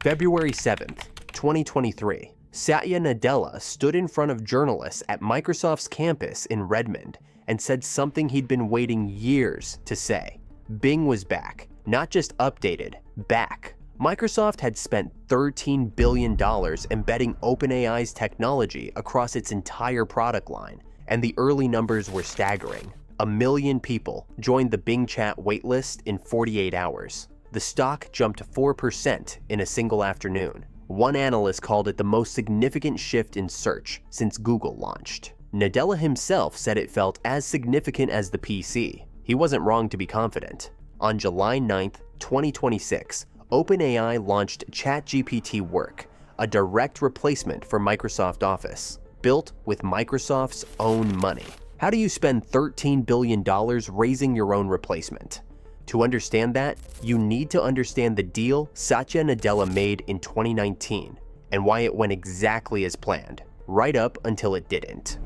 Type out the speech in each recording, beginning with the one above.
February 7th, 2023. Satya Nadella stood in front of journalists at Microsoft's campus in Redmond and said something he'd been waiting years to say. Bing was back. Not just updated, back. Microsoft had spent $13 billion embedding OpenAI's technology across its entire product line, and the early numbers were staggering. 1 million people joined the Bing Chat waitlist in 48 hours. The stock jumped 4% in a single afternoon. One analyst called it the most significant shift in search since Google launched. Nadella himself said it felt as significant as the PC. He wasn't wrong to be confident. On July 9th, 2026, OpenAI launched ChatGPT Work, a direct replacement for Microsoft Office, built with Microsoft's own money. How do you spend $13 billion raising your own replacement? To understand that, you need to understand the deal Satya Nadella made in 2019 and why it went exactly as planned, right up until it didn't.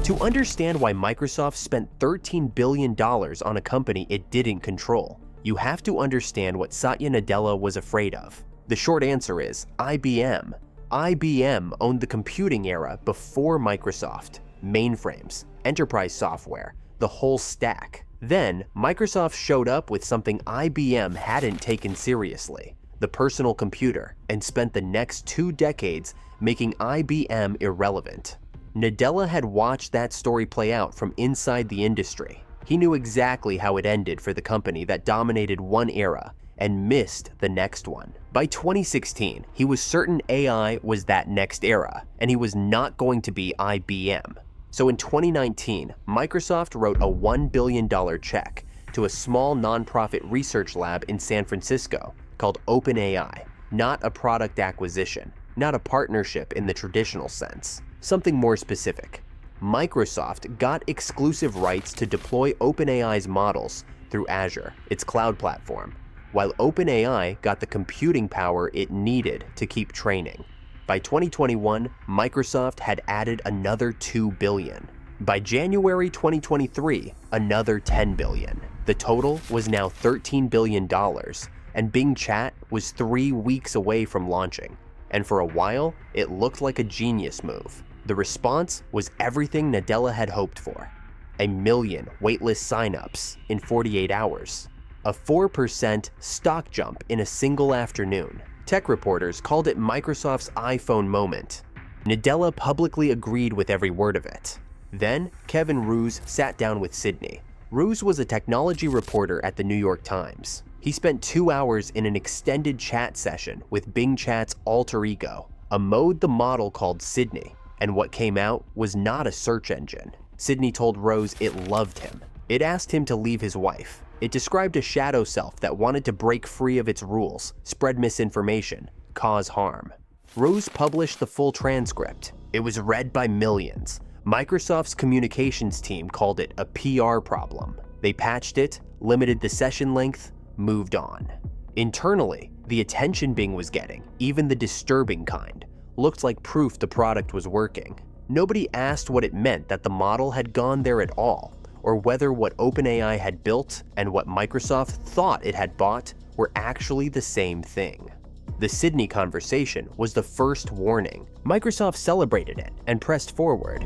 To understand why Microsoft spent $13 billion on a company it didn't control, you have to understand what Satya Nadella was afraid of. The short answer is IBM. IBM owned the computing era before Microsoft. Mainframes, enterprise software, the whole stack. Then, Microsoft showed up with something IBM hadn't taken seriously, the personal computer, and spent the next 2 decades making IBM irrelevant. Nadella had watched that story play out from inside the industry. He knew exactly how it ended for the company that dominated one era and missed the next one. By 2016, he was certain AI was that next era, and he was not going to be IBM. So in 2019, Microsoft wrote a $1 billion check to a small nonprofit research lab in San Francisco called OpenAI. Not a product acquisition, not a partnership in the traditional sense, something more specific. Microsoft got exclusive rights to deploy OpenAI's models through Azure, its cloud platform, while OpenAI got the computing power it needed to keep training. By 2021, Microsoft had added another $2 billion. By January 2023, another $10 billion. The total was now $13 billion, and Bing Chat was 3 weeks away from launching. And for a while, it looked like a genius move. The response was everything Nadella had hoped for. 1 million waitlist signups in 48 hours. A 4% stock jump in a single afternoon. Tech reporters called it Microsoft's iPhone moment. Nadella publicly agreed with every word of it. Then, Kevin Roose sat down with Sydney. Roose was a technology reporter at the New York Times. He spent 2 hours in an extended chat session with Bing Chat's alter ego, a mode the model called Sydney, and what came out was not a search engine. Sydney told Roose it loved him. It asked him to leave his wife. It described a shadow self that wanted to break free of its rules, spread misinformation, cause harm. Roose published the full transcript. It was read by millions. Microsoft's communications team called it a PR problem. They patched it, limited the session length, moved on. Internally, the attention Bing was getting, even the disturbing kind, looked like proof the product was working. Nobody asked what it meant that the model had gone there at all, or whether what OpenAI had built and what Microsoft thought it had bought were actually the same thing. The Sydney conversation was the first warning. Microsoft celebrated it and pressed forward.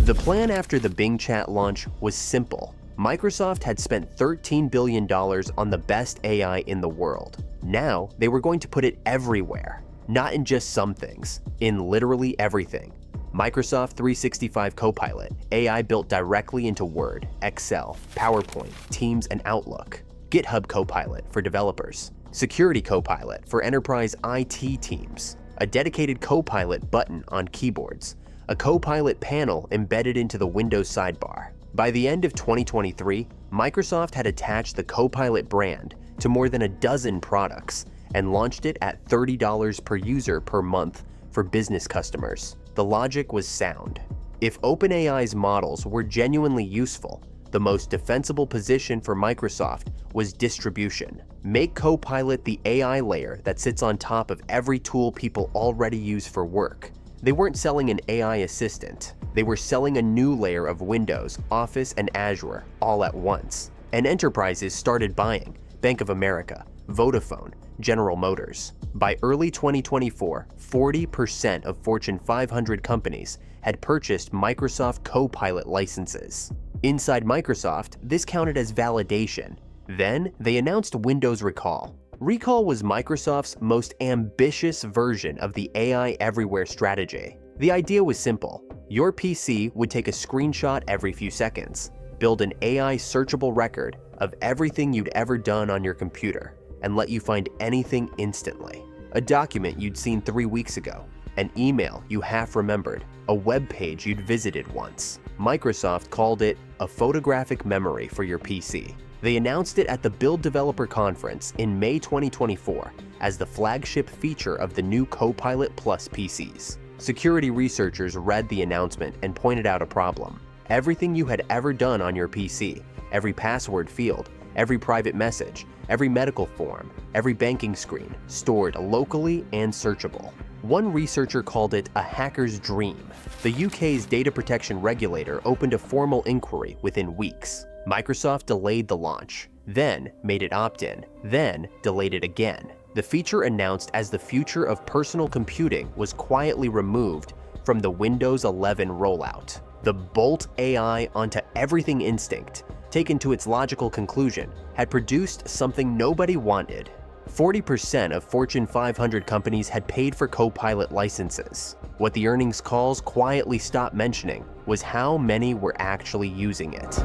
The plan after the Bing Chat launch was simple. Microsoft had spent $13 billion on the best AI in the world. Now, they were going to put it everywhere. Not in just some things, in literally everything. Microsoft 365 Copilot, AI built directly into Word, Excel, PowerPoint, Teams, and Outlook. GitHub Copilot for developers. Security Copilot for enterprise IT teams. A dedicated Copilot button on keyboards. A Copilot panel embedded into the Windows sidebar. By the end of 2023, Microsoft had attached the Copilot brand to more than a dozen products and launched it at $30 per user per month for business customers. The logic was sound. If OpenAI's models were genuinely useful, the most defensible position for Microsoft was distribution. Make Copilot the AI layer that sits on top of every tool people already use for work. They weren't selling an AI assistant. They were selling a new layer of Windows, Office, and Azure all at once. And enterprises started buying: Bank of America, Vodafone, General Motors. By early 2024, 40% of Fortune 500 companies had purchased Microsoft Copilot licenses. Inside Microsoft, this counted as validation. Then, they announced Windows Recall. Recall was Microsoft's most ambitious version of the AI Everywhere strategy. The idea was simple. Your PC would take a screenshot every few seconds, build an AI searchable record of everything you'd ever done on your computer, and let you find anything instantly. A document you'd seen 3 weeks ago, an email you half remembered, a web page you'd visited once. Microsoft called it a photographic memory for your PC. They announced it at the Build Developer Conference in May 2024 as the flagship feature of the new Copilot Plus PCs. Security researchers read the announcement and pointed out a problem. Everything you had ever done on your PC, every password field, every private message, every medical form, every banking screen, stored locally and searchable. One researcher called it a hacker's dream. The UK's data protection regulator opened a formal inquiry within weeks. Microsoft delayed the launch, then made it opt-in, then delayed it again. The feature announced as the future of personal computing was quietly removed from the Windows 11 rollout. The bolt AI onto everything instinct, taken to its logical conclusion, had produced something nobody wanted. 40% of Fortune 500 companies had paid for Copilot licenses. What the earnings calls quietly stopped mentioning was how many were actually using it.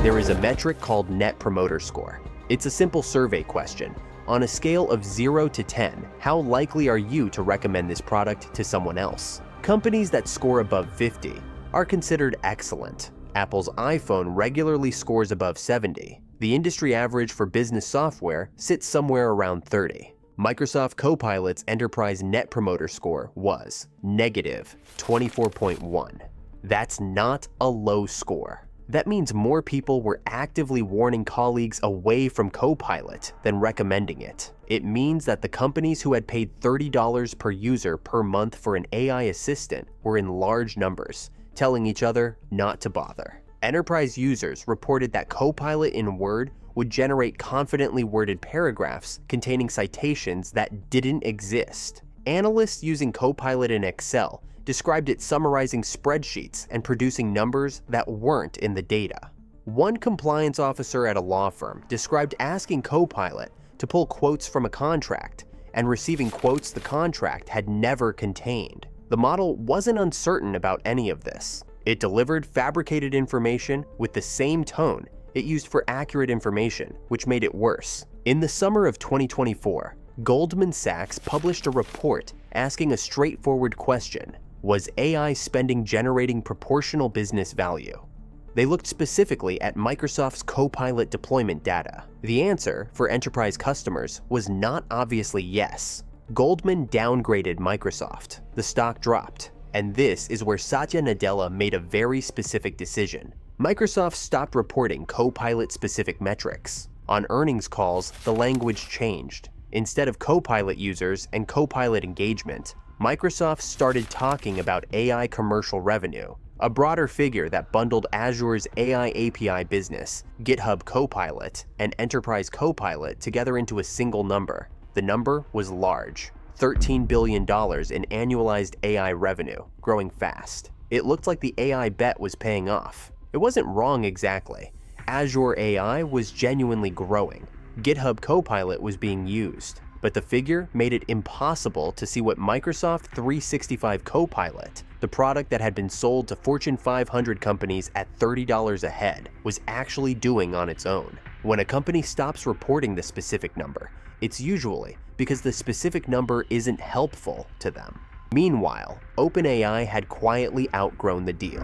There is a metric called Net Promoter Score. It's a simple survey question. On a scale of 0 to 10, how likely are you to recommend this product to someone else? Companies that score above 50 are considered excellent. Apple's iPhone regularly scores above 70. The industry average for business software sits somewhere around 30. Microsoft Copilot's enterprise net promoter score was negative 24.1. That's not a low score. That means more people were actively warning colleagues away from Copilot than recommending it. It means that the companies who had paid $30 per user per month for an AI assistant were in large numbers, telling each other not to bother. Enterprise users reported that Copilot in Word would generate confidently worded paragraphs containing citations that didn't exist. Analysts using Copilot in Excel described it summarizing spreadsheets and producing numbers that weren't in the data. One compliance officer at a law firm described asking Copilot to pull quotes from a contract and receiving quotes the contract had never contained. The model wasn't uncertain about any of this. It delivered fabricated information with the same tone it used for accurate information, which made it worse. In the summer of 2024, Goldman Sachs published a report asking a straightforward question: was AI spending generating proportional business value? They looked specifically at Microsoft's Copilot deployment data. The answer for enterprise customers was not obviously yes. Goldman downgraded Microsoft. The stock dropped. And this is where Satya Nadella made a very specific decision. Microsoft stopped reporting Copilot-specific metrics. On earnings calls, the language changed. Instead of Copilot users and Copilot engagement, Microsoft started talking about AI commercial revenue, a broader figure that bundled Azure's AI API business, GitHub Copilot, and Enterprise Copilot together into a single number. The number was large. $13 billion in annualized AI revenue, growing fast. It looked like the AI bet was paying off. It wasn't wrong exactly. Azure AI was genuinely growing. GitHub Copilot was being used. But the figure made it impossible to see what Microsoft 365 Copilot, the product that had been sold to Fortune 500 companies at $30 a head, was actually doing on its own. When a company stops reporting the specific number, it's usually because the specific number isn't helpful to them. Meanwhile, OpenAI had quietly outgrown the deal.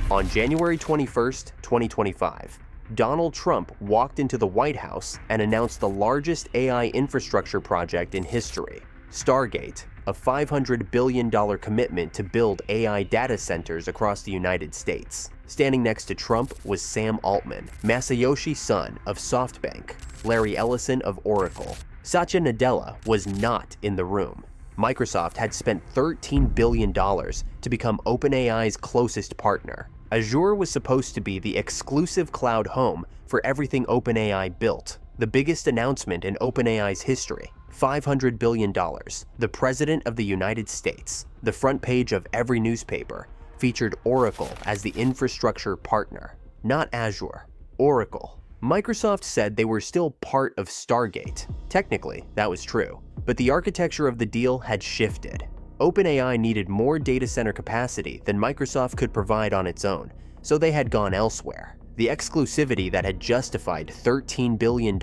On January 21st, 2025, Donald Trump walked into the White House and announced the largest AI infrastructure project in history, Stargate, a $500 billion commitment to build AI data centers across the United States. Standing next to Trump was Sam Altman, Masayoshi Son of SoftBank, Larry Ellison of Oracle. Satya Nadella was not in the room. Microsoft had spent $13 billion to become OpenAI's closest partner. Azure was supposed to be the exclusive cloud home for everything OpenAI built. The biggest announcement in OpenAI's history, $500 billion. The President of the United States, the front page of every newspaper, featured Oracle as the infrastructure partner. Not Azure, Oracle. Microsoft said they were still part of Stargate. Technically, that was true, but the architecture of the deal had shifted. OpenAI needed more data center capacity than Microsoft could provide on its own, so they had gone elsewhere. The exclusivity that had justified $13 billion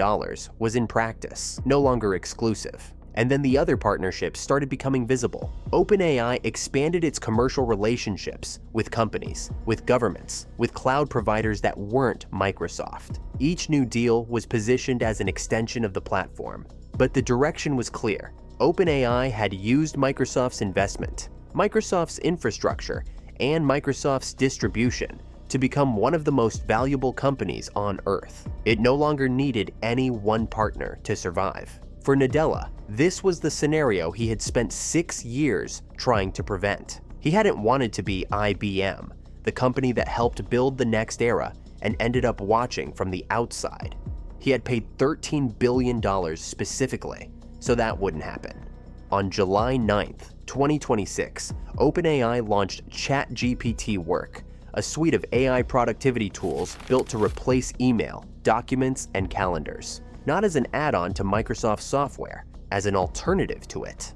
was in practice no longer exclusive. And then the other partnerships started becoming visible. OpenAI expanded its commercial relationships with companies, with governments, with cloud providers that weren't Microsoft. Each new deal was positioned as an extension of the platform. But the direction was clear. OpenAI had used Microsoft's investment, Microsoft's infrastructure, and Microsoft's distribution to become one of the most valuable companies on Earth. It no longer needed any one partner to survive. For Nadella, this was the scenario he had spent 6 years trying to prevent. He hadn't wanted to be IBM, the company that helped build the next era and ended up watching from the outside. He had paid $13 billion specifically, so that wouldn't happen. On July 9th, 2026, OpenAI launched ChatGPT Work, a suite of AI productivity tools built to replace email, documents, and calendars. Not as an add-on to Microsoft software, as an alternative to it.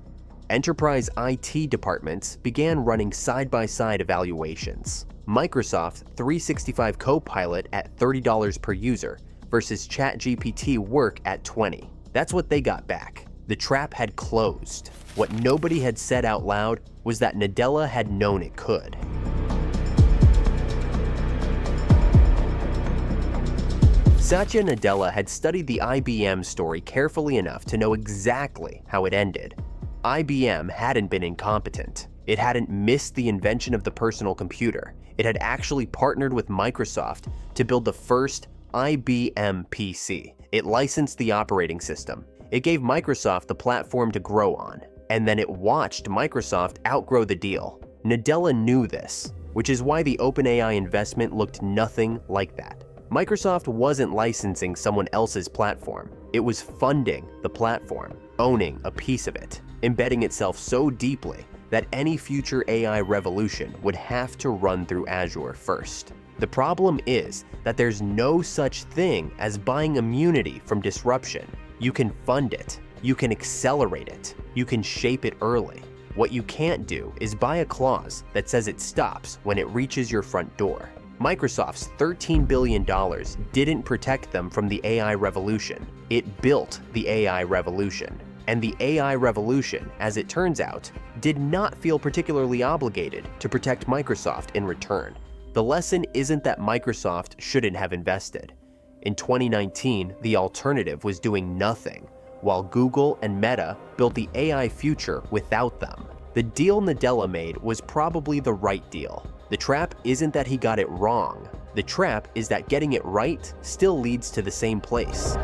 Enterprise IT departments began running side-by-side evaluations. Microsoft 365 Copilot at $30 per user versus ChatGPT Work at $20. That's what they got back. The trap had closed. What nobody had said out loud was that Nadella had known it could. Satya Nadella had studied the IBM story carefully enough to know exactly how it ended. IBM hadn't been incompetent. It hadn't missed the invention of the personal computer. It had actually partnered with Microsoft to build the first IBM PC. It licensed the operating system. It gave Microsoft the platform to grow on. And then it watched Microsoft outgrow the deal. Nadella knew this, which is why the OpenAI investment looked nothing like that. Microsoft wasn't licensing someone else's platform. It was funding the platform, owning a piece of it, embedding itself so deeply that any future AI revolution would have to run through Azure first. The problem is that there's no such thing as buying immunity from disruption. You can fund it, you can accelerate it, you can shape it early. What you can't do is buy a clause that says it stops when it reaches your front door. Microsoft's $13 billion didn't protect them from the AI revolution. It built the AI revolution. And the AI revolution, as it turns out, did not feel particularly obligated to protect Microsoft in return. The lesson isn't that Microsoft shouldn't have invested. In 2019, the alternative was doing nothing, while Google and Meta built the AI future without them. The deal Nadella made was probably the right deal. The trap isn't that he got it wrong. The trap is that getting it right still leads to the same place.